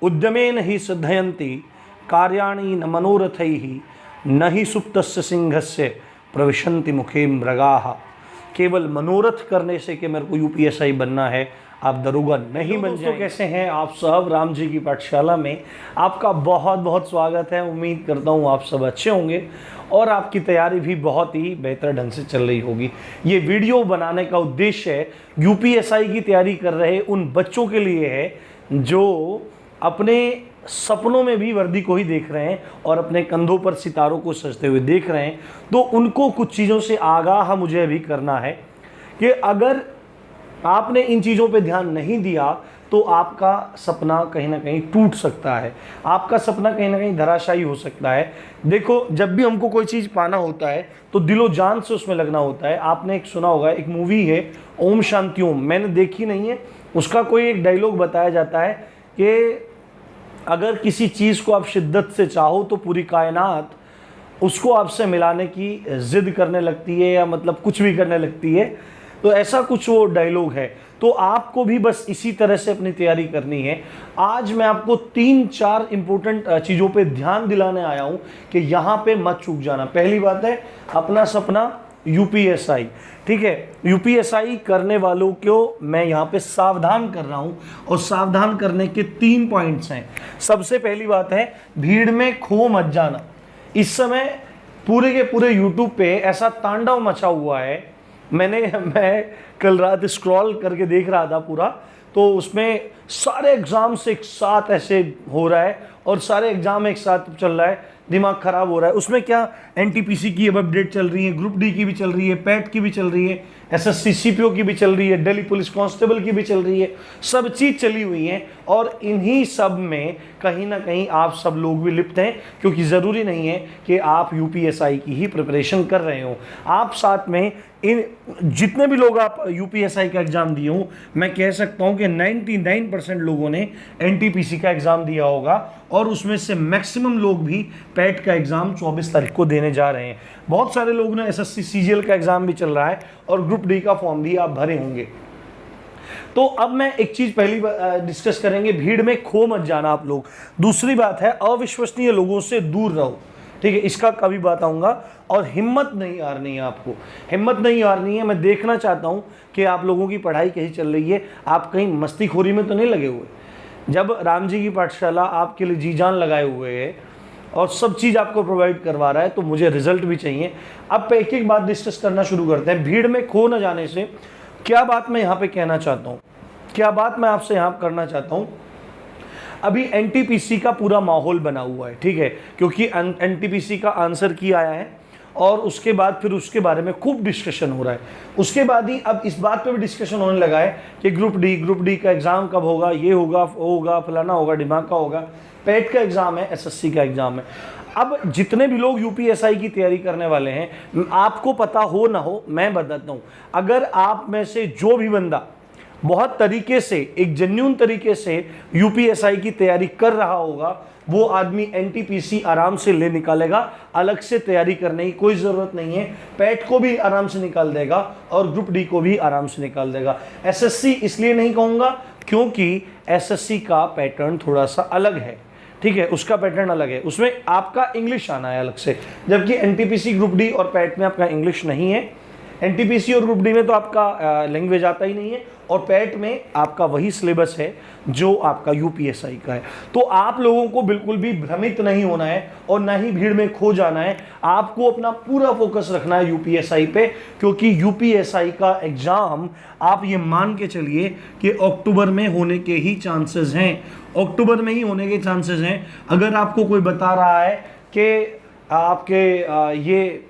उद्यमेन हि सिद्धयन्ति कार्याणि न मनोरथैः न हि सुप्तस्य सिंहस्य प्रविशन्ति मुखे मृगाः। केवल मनोरथ करने से कि मेरे को यूपीएसआई बनना है आप दरोगा नहीं बन जाएंगे। कैसे हैं आप सब? राम जी की पाठशाला में आपका बहुत बहुत स्वागत है। उम्मीद करता हूँ आप सब अच्छे होंगे और आपकी तैयारी भी बहुत ही बेहतर ढंग से चल रही होगी। ये वीडियो बनाने का उद्देश्य है यूपीएसआई की तैयारी कर रहे उन बच्चों के लिए है जो अपने सपनों में भी वर्दी को ही देख रहे हैं और अपने कंधों पर सितारों को सजते हुए देख रहे हैं। तो उनको कुछ चीज़ों से आगाह मुझे अभी करना है कि अगर आपने इन चीज़ों पे ध्यान नहीं दिया तो आपका सपना कहीं ना कहीं टूट सकता है, आपका सपना कहीं ना कहीं धराशायी हो सकता है। देखो, जब भी हमको कोई चीज़ पाना होता है तो दिलो जान से उसमें लगना होता है। आपने एक सुना होगा, एक मूवी है ओम शांति ओम, मैंने देखी नहीं है, उसका कोई एक डायलॉग बताया जाता है कि अगर किसी चीज़ को आप शिद्दत से चाहो तो पूरी कायनात उसको आपसे मिलाने की ज़िद करने लगती है या मतलब कुछ भी करने लगती है। तो ऐसा कुछ वो डायलॉग है। तो आपको भी बस इसी तरह से अपनी तैयारी करनी है। आज मैं आपको 3-4 इंपॉर्टेंट चीज़ों पे ध्यान दिलाने आया हूँ कि यहाँ पे मत चूक जाना। पहली बात है अपना सपना यूपीएसआई, ठीक है। यूपीएसआई करने वालों को मैं यहाँ पे सावधान कर रहा हूँ और सावधान करने के 3 पॉइंट्स हैं। सबसे पहली बात है भीड़ में खो मत जाना। इस समय पूरे के पूरे यूट्यूब पे ऐसा तांडव मचा हुआ है। मैं कल रात स्क्रॉल करके देख रहा था पूरा, तो उसमें सारे एग्ज़ाम्स एक साथ ऐसे हो रहा है और सारे एग्ज़ाम एक साथ चल रहा है, दिमाग ख़राब हो रहा है। उसमें क्या एनटीपीसी की अब अपडेट चल रही है, ग्रुप डी की भी चल रही है, पैट की भी चल रही है, एसएससी सीपीओ की भी चल रही है, दिल्ली पुलिस कांस्टेबल की भी चल रही है, सब चीज़ चली हुई हैं और इन्हीं सब में कहीं ना कहीं आप सब लोग भी लिप्त हैं, क्योंकि ज़रूरी नहीं है कि आप यूपीएसआई की ही प्रिपरेशन कर रहे हो। आप साथ में इन जितने भी लोग आप यूपीएसआई का एग्ज़ाम दिए हो, मैं कह सकता हूं कि 99% लोगों ने एनटीपीसी का एग्ज़ाम दिया होगा और उसमें से मैक्सिमम लोग भी पैट का एग्ज़ाम 24 तारीख को देने जा रहे हैं। बहुत सारे लोग ने एसएससी सीजीएल का एग्ज़ाम भी चल रहा है और ग्रुप डी का फॉर्म भी आप भरे होंगे। तो अब मैं एक चीज़ पहली डिस्कस करेंगे, भीड़ में खो मत जाना आप लोग। दूसरी बात है अविश्वसनीय लोगों से दूर रहो, ठीक है, इसका कभी बताऊंगा। और हिम्मत नहीं हारनी है, आपको हिम्मत नहीं हारनी है। मैं देखना चाहता हूं कि आप लोगों की पढ़ाई कहीं चल रही है, आप कहीं मस्तीखोरी में तो नहीं लगे हुए। जब राम जी की पाठशाला आपके लिए जी जान लगाए हुए है और सब चीज़ आपको प्रोवाइड करवा रहा है तो मुझे रिजल्ट भी चाहिए। अब एक एक बात डिस्कस करना शुरू करते हैं। भीड़ में खो न जाने से क्या बात मैं यहाँ पे कहना चाहता हूँ, क्या बात मैं आपसे यहाँ करना चाहता हूँ। अभी एनटीपीसी का पूरा माहौल बना हुआ है, ठीक है, क्योंकि एनटीपीसी का आंसर की आया है और उसके बाद फिर उसके बारे में खूब डिस्कशन हो रहा है। उसके बाद ही अब इस बात पे भी डिस्कशन होने लगा है कि ग्रुप डी का एग्ज़ाम कब होगा, ये होगा, वो होगा, फलाना होगा, दिमाग का होगा, पैट का एग्ज़ाम है, एसएससी का एग्ज़ाम है। अब जितने भी लोग यूपीएसआई की तैयारी करने वाले हैं, आपको पता हो ना हो, मैं बताता हूँ, अगर आप में से जो भी बंदा बहुत तरीके से, एक जेन्युइन तरीके से यूपीएसआई की तैयारी कर रहा होगा, वो आदमी एनटीपीसी आराम से ले निकालेगा। अलग से तैयारी करने की कोई ज़रूरत नहीं है। पैट को भी आराम से निकाल देगा और ग्रुप डी को भी आराम से निकाल देगा। एसएससी इसलिए नहीं कहूँगा क्योंकि एसएससी का पैटर्न थोड़ा सा अलग है, ठीक है, उसका पैटर्न अलग है, उसमें आपका इंग्लिश आना है अलग से, जबकि एनटीपीसी, ग्रुप डी और पैट में आपका इंग्लिश नहीं है। एनटीपीसी और ग्रुप डी में तो आपका लैंग्वेज आता ही नहीं है और पैट में आपका वही सिलेबस है जो आपका यूपीएसआई का है। तो आप लोगों को बिल्कुल भी भ्रमित नहीं होना है और ना ही भीड़ में खो जाना है। आपको अपना पूरा फोकस रखना है यूपीएसआई पे, क्योंकि यूपीएसआई का एग्ज़ाम आप ये मान के चलिए कि अक्टूबर में होने के ही चांसेस हैं, अक्टूबर में ही होने के चांसेस हैं। अगर आपको कोई बता रहा है कि आपके ये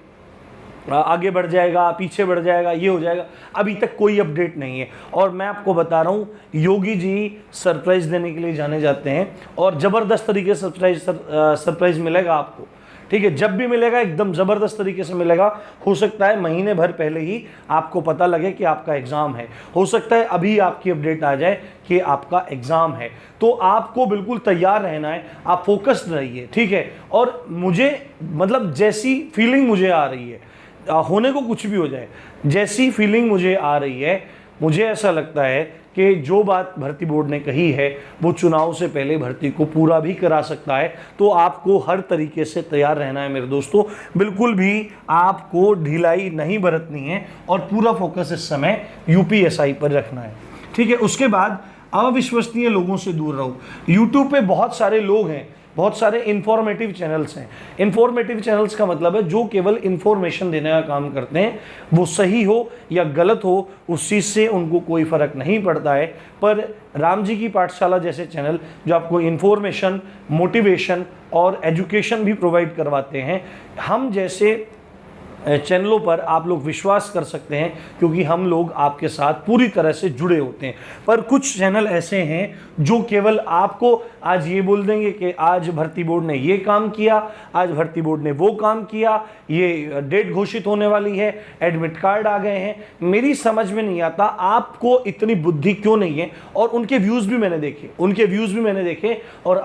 आगे बढ़ जाएगा, पीछे बढ़ जाएगा, ये हो जाएगा, अभी तक कोई अपडेट नहीं है। और मैं आपको बता रहा हूँ, योगी जी सरप्राइज़ देने के लिए जाने जाते हैं और ज़बरदस्त तरीके से सरप्राइज़ मिलेगा आपको, ठीक है। जब भी मिलेगा एकदम ज़बरदस्त तरीके से मिलेगा। हो सकता है महीने भर पहले ही आपको पता लगे कि आपका एग्ज़ाम है, हो सकता है अभी आपकी अपडेट आ जाए कि आपका एग्ज़ाम है। तो आपको बिल्कुल तैयार रहना है, आप फोकस्ड रहिए, ठीक है। और मुझे मतलब जैसी फीलिंग मुझे आ रही है, होने को कुछ भी हो जाए, जैसी फीलिंग मुझे आ रही है, मुझे ऐसा लगता है कि जो बात भर्ती बोर्ड ने कही है वो चुनाव से पहले भर्ती को पूरा भी करा सकता है। तो आपको हर तरीके से तैयार रहना है मेरे दोस्तों, बिल्कुल भी आपको ढिलाई नहीं बरतनी है और पूरा फोकस इस समय यूपीएसआई पर रखना है। ठीक है, उसके बाद अविश्वसनीय लोगों से दूर रहो। यूट्यूब पे बहुत सारे लोग हैं, बहुत सारे इंफॉर्मेटिव चैनल्स हैं। इंफॉर्मेटिव चैनल्स का मतलब है जो केवल इंफॉर्मेशन देने का काम करते हैं, वो सही हो या गलत हो उस चीज़ से उनको कोई फ़र्क नहीं पड़ता है। पर राम जी की पाठशाला जैसे चैनल जो आपको इंफॉर्मेशन, मोटिवेशन और एजुकेशन भी प्रोवाइड करवाते हैं, हम जैसे चैनलों पर आप लोग विश्वास कर सकते हैं क्योंकि हम लोग आपके साथ पूरी तरह से जुड़े होते हैं। पर कुछ चैनल ऐसे हैं जो केवल आपको आज ये बोल देंगे कि आज भर्ती बोर्ड ने ये काम किया, आज भर्ती बोर्ड ने वो काम किया, ये डेट घोषित होने वाली है, एडमिट कार्ड आ गए हैं। मेरी समझ में नहीं आता आपको इतनी बुद्धि क्यों नहीं है। और उनके व्यूज़ भी मैंने देखे, और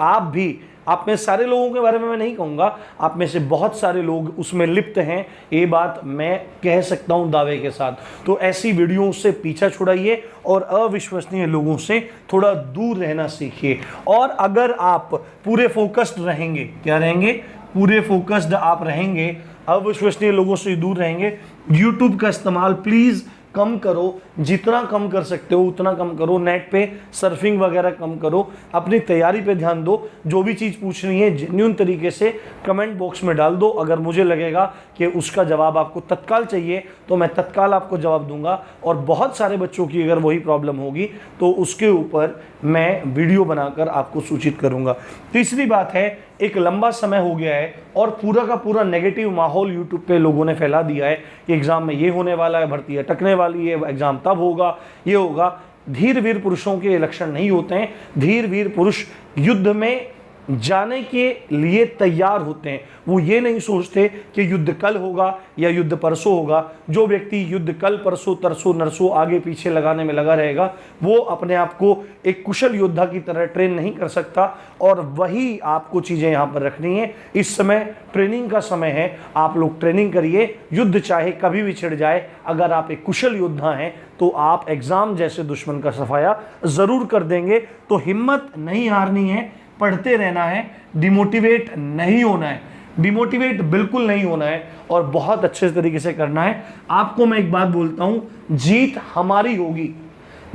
आप में सारे लोगों के बारे में मैं नहीं कहूँगा, आप में से बहुत सारे लोग उसमें लिप्त हैं, ये बात मैं कह सकता हूँ दावे के साथ। तो ऐसी वीडियो से पीछा छुड़ाइए और अविश्वसनीय लोगों से थोड़ा दूर रहना सीखिए। और अगर आप पूरे फोकस्ड रहेंगे, क्या रहेंगे, पूरे फोकस्ड आप रहेंगे, अविश्वसनीय लोगों से दूर रहेंगे, यूट्यूब का इस्तेमाल प्लीज़ कम करो, जितना कम कर सकते हो उतना कम करो। नेट पे सर्फिंग वगैरह कम करो, अपनी तैयारी पे ध्यान दो। जो भी चीज़ पूछनी है जेन्युइन तरीके से कमेंट बॉक्स में डाल दो। अगर मुझे लगेगा कि उसका जवाब आपको तत्काल चाहिए तो मैं तत्काल आपको जवाब दूंगा। और बहुत सारे बच्चों की अगर वही प्रॉब्लम होगी तो उसके ऊपर मैं वीडियो बनाकर आपको सूचित करूंगा। तीसरी बात है, एक लंबा समय हो गया है और पूरा का पूरा नेगेटिव माहौल यूट्यूब पे लोगों ने फैला दिया है कि एग्ज़ाम में ये होने वाला है, भर्ती अटकने वाली है, एग्ज़ाम तब होगा, ये होगा। धीर वीर पुरुषों के लक्षण नहीं होते हैं। धीर वीर पुरुष युद्ध में जाने के लिए तैयार होते हैं। वो ये नहीं सोचते कि युद्ध कल होगा या युद्ध परसों होगा। जो व्यक्ति युद्ध कल, परसों, तरसों, नरसों आगे पीछे लगाने में लगा रहेगा वो अपने आप को एक कुशल योद्धा की तरह ट्रेन नहीं कर सकता। और वही आपको चीज़ें यहाँ पर रखनी है। इस समय ट्रेनिंग का समय है, आप लोग ट्रेनिंग करिए। युद्ध चाहे कभी भी छिड़ जाए, अगर आप एक कुशल योद्धा हैं तो आप एग्ज़ाम जैसे दुश्मन का सफाया ज़रूर कर देंगे। तो हिम्मत नहीं हारनी है, पढ़ते रहना है, डिमोटिवेट नहीं होना है, डिमोटिवेट बिल्कुल नहीं होना है और बहुत अच्छे तरीके से करना है। आपको मैं एक बात बोलता हूं, जीत हमारी होगी,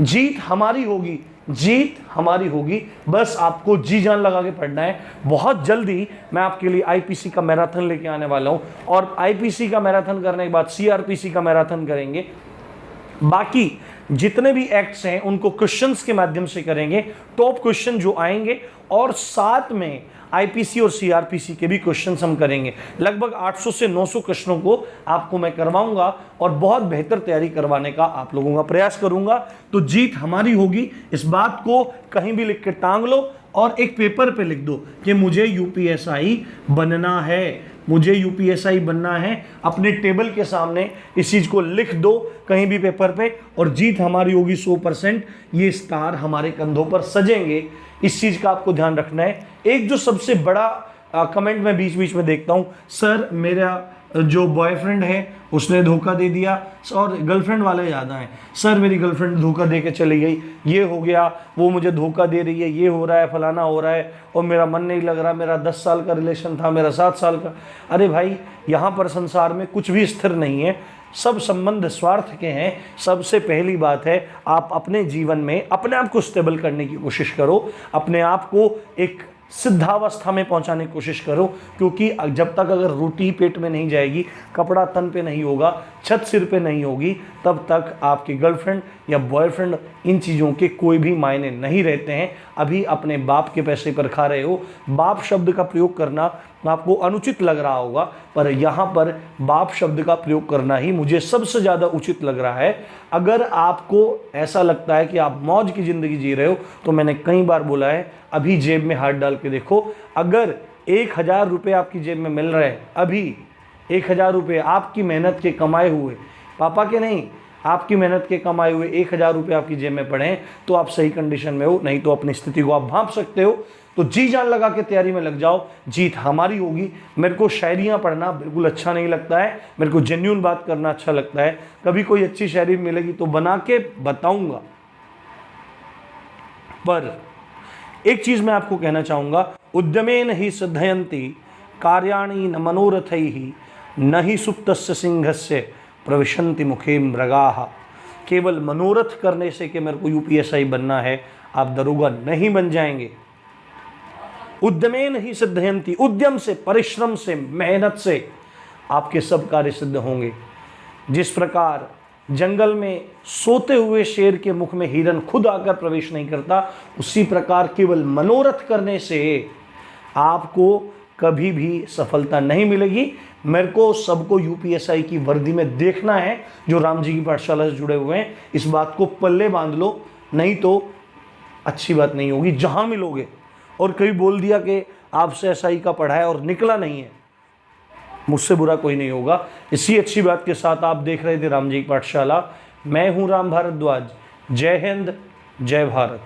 जीत हमारी होगी, जीत हमारी होगी। बस आपको जी जान लगा के पढ़ना है। बहुत जल्दी मैं आपके लिए आईपीसी का मैराथन लेके आने वाला हूं और आईपीसी का मैराथन करने के बाद सीआरपीसी का मैराथन करेंगे। बाकी जितने भी एक्ट्स हैं उनको क्वेश्चंस के माध्यम से करेंगे, टॉप क्वेश्चन जो आएंगे, और साथ में आईपीसी और सीआरपीसी के भी क्वेश्चंस हम करेंगे। लगभग 800 से 900 क्वेश्चनों को आपको मैं करवाऊंगा और बहुत बेहतर तैयारी करवाने का आप लोगों का प्रयास करूंगा। तो जीत हमारी होगी, इस बात को कहीं भी लिख के टांग लो और एक पेपर पे लिख दो कि मुझे यूपीएसआई बनना है, मुझे यूपीएसआई बनना है। अपने टेबल के सामने इस चीज़ को लिख दो कहीं भी पेपर पे, और जीत हमारी होगी 100%। ये स्टार हमारे कंधों पर सजेंगे, इस चीज़ का आपको ध्यान रखना है। एक जो सबसे बड़ा कमेंट मैं बीच बीच में देखता हूँ, सर मेरा जो बॉयफ्रेंड है उसने धोखा दे दिया, और गर्लफ्रेंड वाले ज़्यादा हैं, सर मेरी गर्लफ्रेंड धोखा दे के चली गई, ये हो गया, वो मुझे धोखा दे रही है, ये हो रहा है, फलाना हो रहा है, और मेरा मन नहीं लग रहा, मेरा 10 साल का रिलेशन था, मेरा 7 साल का। अरे भाई, यहाँ पर संसार में कुछ भी स्थिर नहीं है, सब संबंध स्वार्थ के हैं। सबसे पहली बात है, आप अपने जीवन में अपने आप को स्टेबल करने की कोशिश करो, अपने आप को एक सिद्धावस्था में पहुंचाने की कोशिश करो। क्योंकि जब तक अगर रोटी पेट में नहीं जाएगी, कपड़ा तन पे नहीं होगा, छत सिर पे नहीं होगी, तब तक आपकी गर्लफ्रेंड या बॉयफ्रेंड इन चीज़ों के कोई भी मायने नहीं रहते हैं। अभी अपने बाप के पैसे पर खा रहे हो। बाप शब्द का प्रयोग करना आपको अनुचित लग रहा होगा, पर यहाँ पर बाप शब्द का प्रयोग करना ही मुझे सबसे ज़्यादा उचित लग रहा है। अगर आपको ऐसा लगता है कि आप मौज की ज़िंदगी जी रहे हो, तो मैंने कई बार बोला है, अभी जेब में हाथ डाल के देखो। अगर 1000 रुपये आपकी जेब में मिल रहे हैं, अभी 1000 रुपये आपकी मेहनत के कमाए हुए, पापा के नहीं, आपकी मेहनत के कमाए हुए 1000 रुपये आपकी जेब में पड़े हैं, तो आप सही कंडीशन में हो। नहीं तो अपनी स्थिति को आप भांप सकते हो। तो जी जान लगा के तैयारी में लग जाओ, जीत हमारी होगी। मेरे को शायरियाँ पढ़ना बिल्कुल अच्छा नहीं लगता है, मेरे को जेन्युइन बात करना अच्छा लगता है। कभी कोई अच्छी शायरी मिलेगी तो बना के बताऊंगा। पर एक चीज मैं आपको कहना चाहूंगा, उद्यमेन ही सिद्धयन्ति कार्याणि न मनोरथैः न ही सुप्तस्य सिंहस्य प्रविशन्ति मुखे मृगाः। केवल मनोरथ करने से कि मेरे को यूपीएसआई बनना है, आप दरोगा नहीं बन जाएंगे। उद्यमेन ही सिद्धयन्ति, उद्यम से, परिश्रम से, मेहनत से आपके सब कार्य सिद्ध होंगे। जिस प्रकार जंगल में सोते हुए शेर के मुख में हिरन खुद आकर प्रवेश नहीं करता, उसी प्रकार केवल मनोरथ करने से आपको कभी भी सफलता नहीं मिलेगी। मेरे को सबको यूपीएसआई की वर्दी में देखना है जो राम जी की पाठशाला से जुड़े हुए हैं। इस बात को पल्ले बांध लो, नहीं तो अच्छी बात नहीं होगी जहां मिलोगे। और कभी बोल दिया कि आपसे एसआई का पढ़ा है और निकला नहीं है, मुझसे बुरा कोई नहीं होगा। इसी अच्छी बात के साथ आप देख रहे थे राम जी की पाठशाला। मैं हूं राम भारद्वाज। जय हिंद, जय भारत।